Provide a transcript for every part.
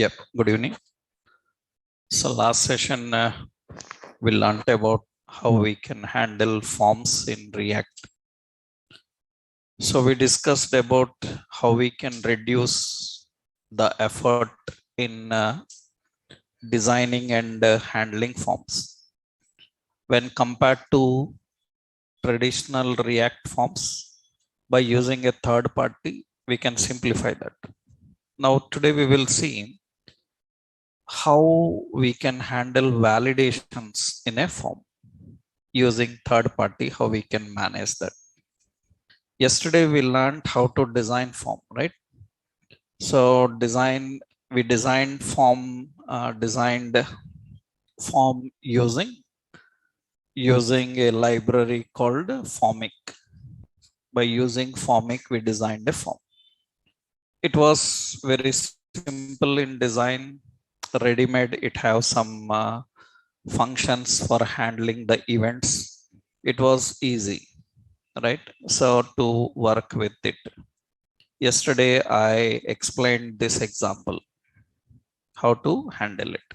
Yep, good evening. So last session we learned about how we can handle forms in React. So we discussed about how we can reduce the effort in designing and handling forms when compared to traditional React forms. By using a third party, we can simplify that. Now today we will see how we can handle validations in a form using third party, how we can manage that. Yesterday we learned how to design form, right? So we designed form using a library called Formic. By using Formic, we designed a form. It was very simple in design, ready-made. It have some functions for handling the events. It was easy, right? So to work with it. Yesterday I explained this example, how to handle it.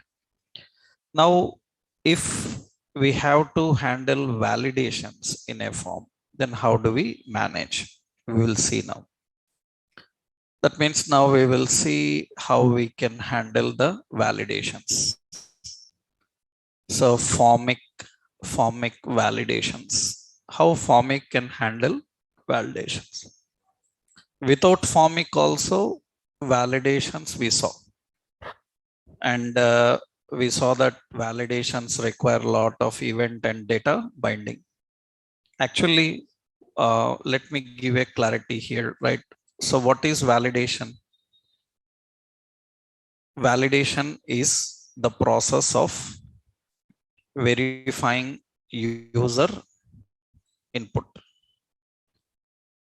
Now if we have to handle validations in a form, then how do we manage? We will see now. That means now we will see how we can handle the validations. So formic validations, how formic can handle validations. Without formic also validations we saw, and we saw that validations require a lot of event and data binding. Actually, let me give a clarity here, right? So what is validation? Validation is the process of verifying user input.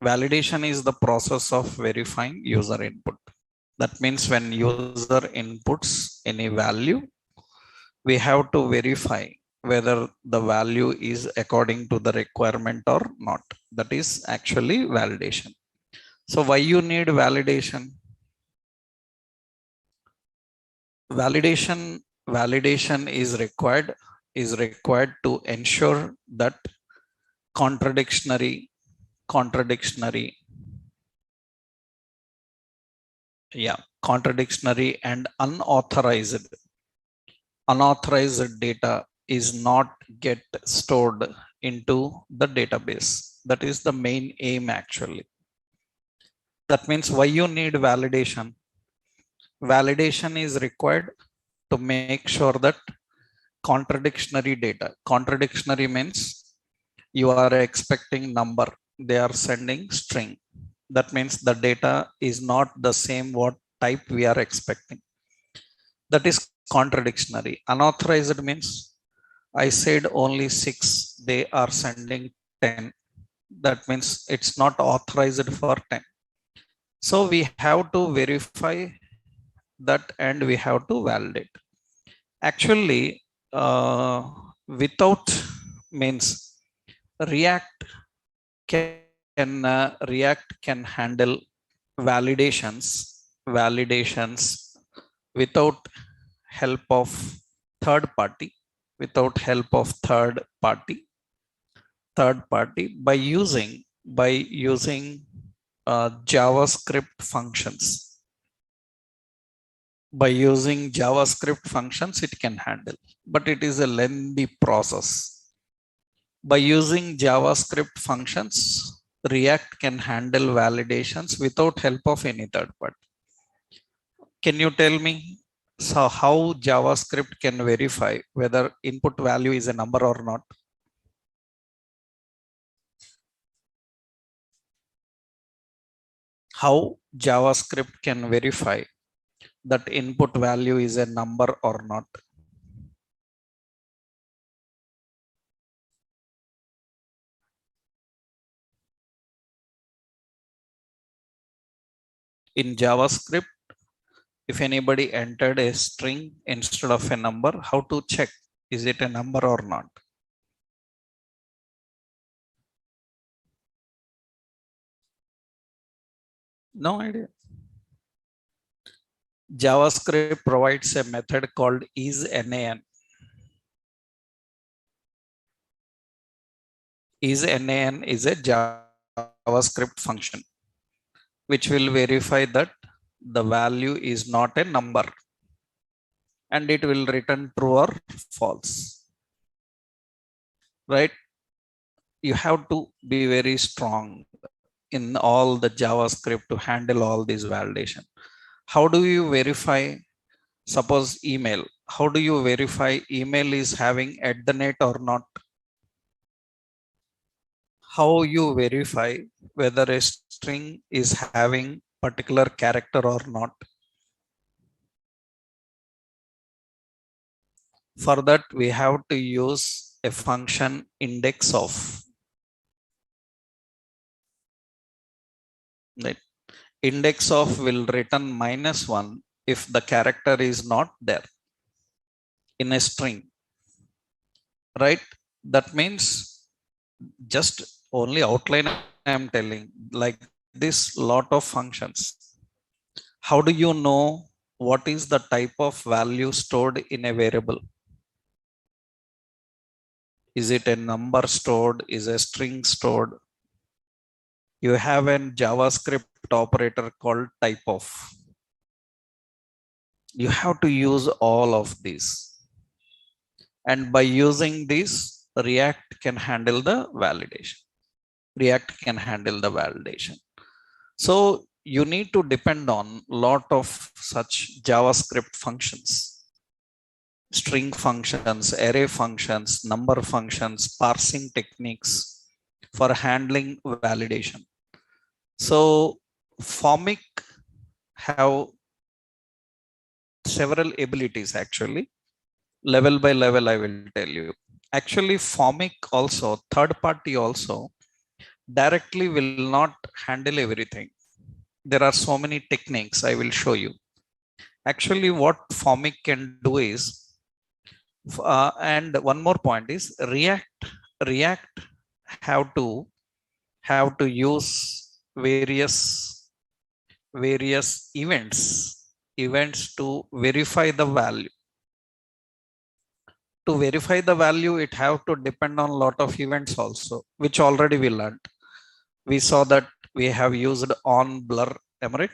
Validation is the process of verifying user input. That means when user inputs any value, we have to verify whether the value is according to the requirement or not. That is actually validation. So why you need validation? Validation is required to ensure that contradictory contradictory and unauthorized data is not get stored into the database. That is the main aim actually. That means why you need validation? Validation is required to make sure that contradictory means you are expecting number, they are sending string. That means the data is not the same what type we are expecting. That is contradictory. Unauthorized means I said only 6, they are sending 10. That means it's not authorized for 10. So we have to verify that and we have to validate. Actually, without means React can handle validations without help of third party, by using JavaScript functions. By using JavaScript functions, it can handle, but it is a lengthy process. By using JavaScript functions, React can handle validations without help of any third party. Can you tell me, so how JavaScript can verify whether input value is a number or not? How JavaScript can verify that input value is a number or not? In JavaScript, if anybody entered a string instead of a number, how to check is it a number or not? No idea. JavaScript provides a method called isNaN. IsNaN is a JavaScript function which will verify that the value is not a number and it will return true or false. Right? You have to be very strong in all the JavaScript to handle all this validation. How do you verify? Suppose email. How do you verify email is having @ or not? How you verify whether a string is having particular character or not? For that, we have to use a function index of. Right? Index of will return -1 if the character is not there in a string. Right? That means just only outline I am telling, like this lot of functions. How do you know what is the type of value stored in a variable? Is it a number stored? Is a string stored? You have a JavaScript operator called type of. You have to use all of these. And by using this, React can handle the validation. React can handle the validation. So you need to depend on a lot of such JavaScript functions, string functions, array functions, number functions, parsing techniques for handling validation. So Formic have several abilities actually. Level by level, I will tell you. Actually, Formic also, third party also, directly will not handle everything. There are so many techniques I will show you. Actually, what Formic can do is, and one more point is React have to use various events to verify the value. To verify the value, it have to depend on a lot of events also, which already we learned. We saw that we have used on blur, am I right?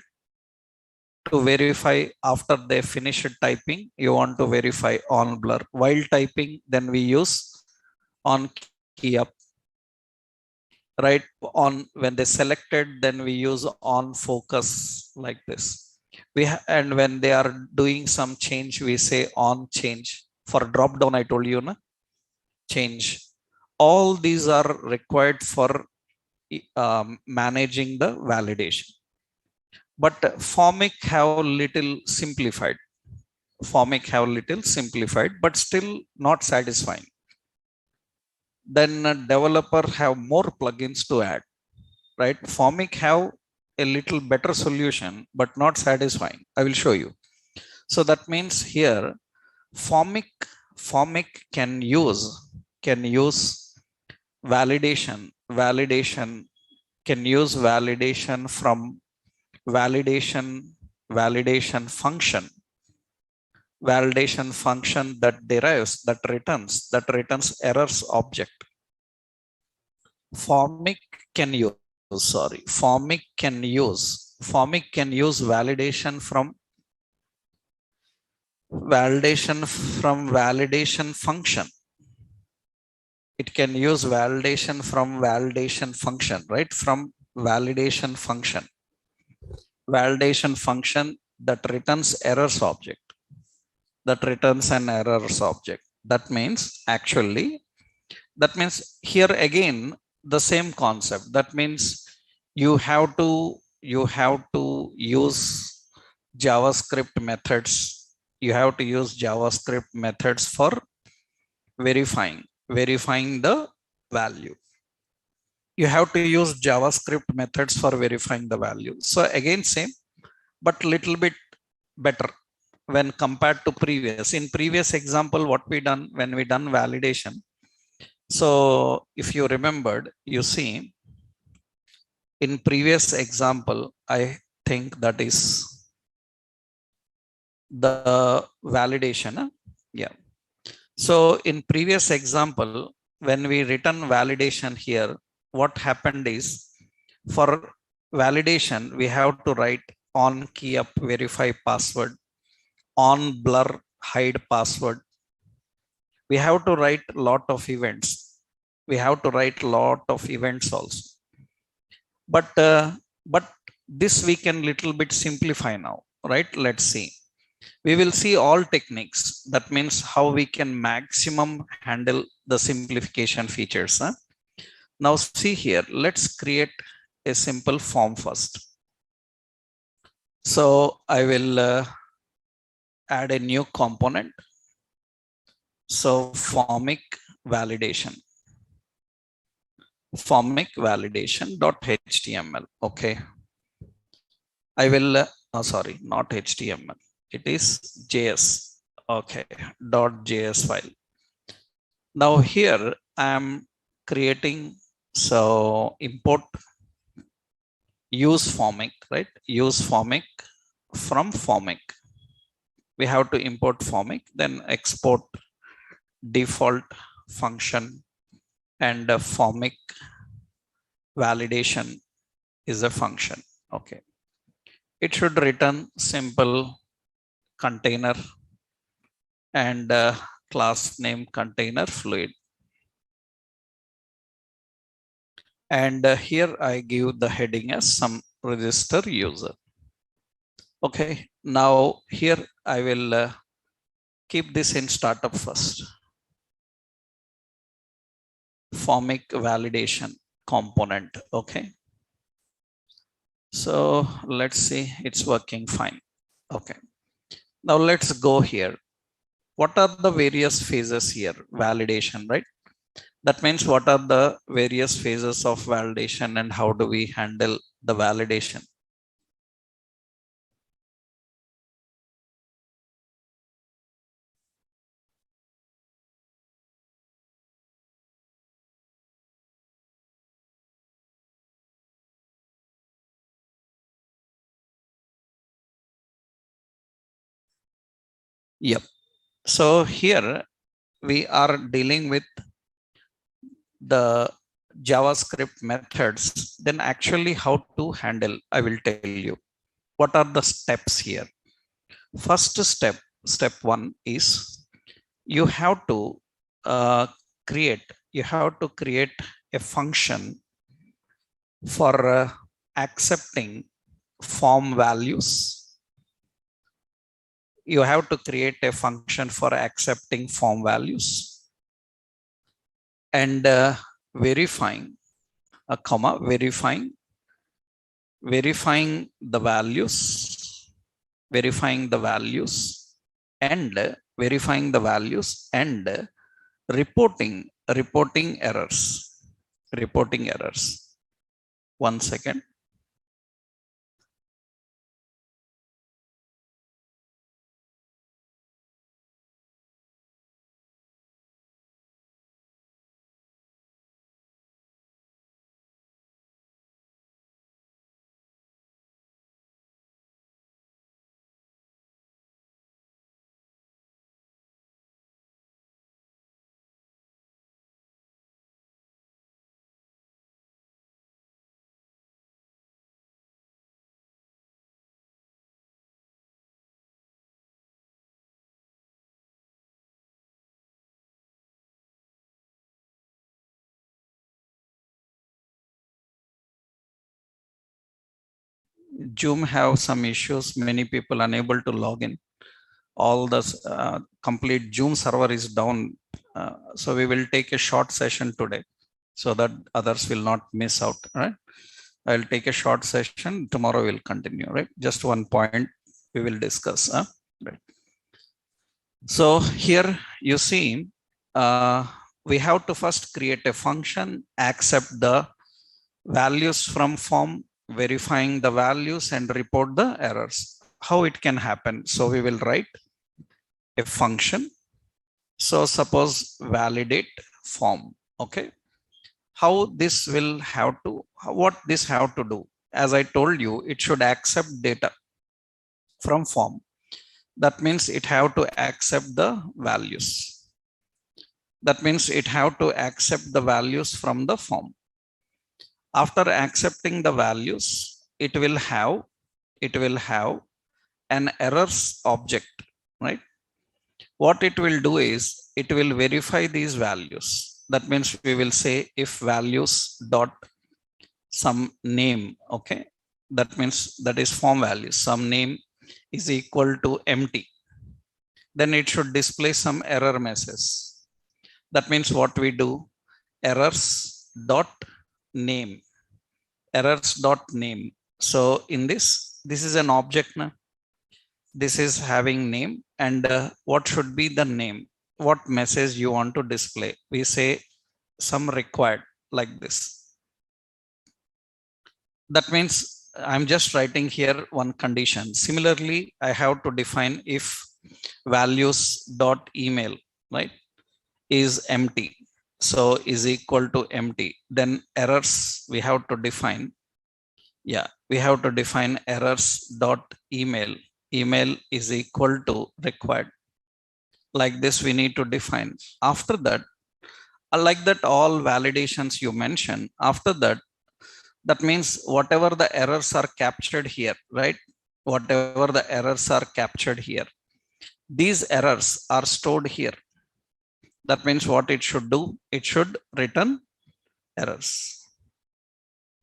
To verify after they finish typing, you want to verify on blur. While typing, then we use on key up. Right? On when they selected, then we use on focus like this. And when they are doing some change, we say on change. For drop down, I told you, na? Change. All these are required for managing the validation. But Formic have little simplified. But still not satisfying. Then a developer have more plugins to add. Right? Formic have a little better solution, but not satisfying. I will show you. So that means here, Formic can use validation from validation function that returns errors object. Formic can use validation from validation function. It can use validation from validation function, right? From validation function that returns errors object, that returns an errors object. That means here again the same concept. That means you have to use JavaScript methods. You have to use JavaScript methods for verifying the value. You have to use JavaScript methods for verifying the value. So again, same, but little bit better when compared to previous. In previous example, what we done when we done validation. So if you remembered, you see in previous example, I think that is the validation. Yeah. So in previous example, when we return validation here, what happened is for validation, we have to write on key up verify password, on blur hide password. We have to write lot of events. We have to write lot of events also. But this we can little bit simplify now, right? Let's see. We will see all techniques. That means how we can maximum handle the simplification features. Huh? Now see here, let's create a simple form first. So I will add a new component. So formic validation, formic validation.html. Okay. I will, sorry, not HTML. It is JS. Okay. .js file. Now here I am creating, so import use formic, right? Use formic from formic. We have to import formic, then export default function, and formic validation is a function. Okay. It should return simple container and class name container fluid. And here I give the heading as some register user. Okay, now here I will keep this in startup first. Formic validation component. Okay, so let's see, it's working fine. Okay, now let's go here. What are the various phases here? Validation, right? That means what are the various phases of validation and how do we handle the validation? Yep. So here we are dealing with the JavaScript methods. Then actually how to handle, I will tell you. What are the steps here? First step, step one is you have to create a function for accepting form values. You have to create a function for accepting form values and verifying a comma, verifying the values, verifying the values and verifying the values and reporting errors. One second. Zoom have some issues. Many people unable to log in. All the complete Zoom server is down. So we will take a short session today so that others will not miss out. Right? I'll take a short session. Tomorrow we'll continue. Right? Just one point we will discuss. Right. So here you see, we have to first create a function, accept the values from form, verifying the values and report the errors. How it can happen? So we will write a function. So suppose validate form. Okay. How this will have to, what this have to do? As I told you, it should accept data from form. That means it have to accept the values. That means it have to accept the values from the form. After accepting the values, it will have an errors object, right? What it will do is it will verify these values. That means we will say if values dot some name, okay? That means that is form values. Some name is equal to empty. Then it should display some error message. That means what we do, errors dot name, errors dot name. So in this is an object now. This is having name, and what should be the name? What message you want to display? We say some required like this. That means I'm just writing here one condition. Similarly, I have to define if values dot email, right, is empty. So is equal to empty. Then errors we have to define. Yeah, we have to define errors dot email. Email is equal to required. Like this, we need to define. After that, like that, all validations you mentioned. After that, that means whatever the errors are captured here, right? Whatever the errors are captured here, these errors are stored here. That means what it should do, it should return errors.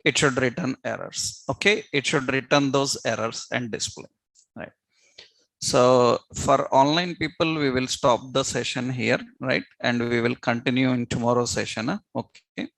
It should return errors. Okay, it should return those errors and display. Right. So for online people, we will stop the session here, right? And we will continue in tomorrow's session. Okay.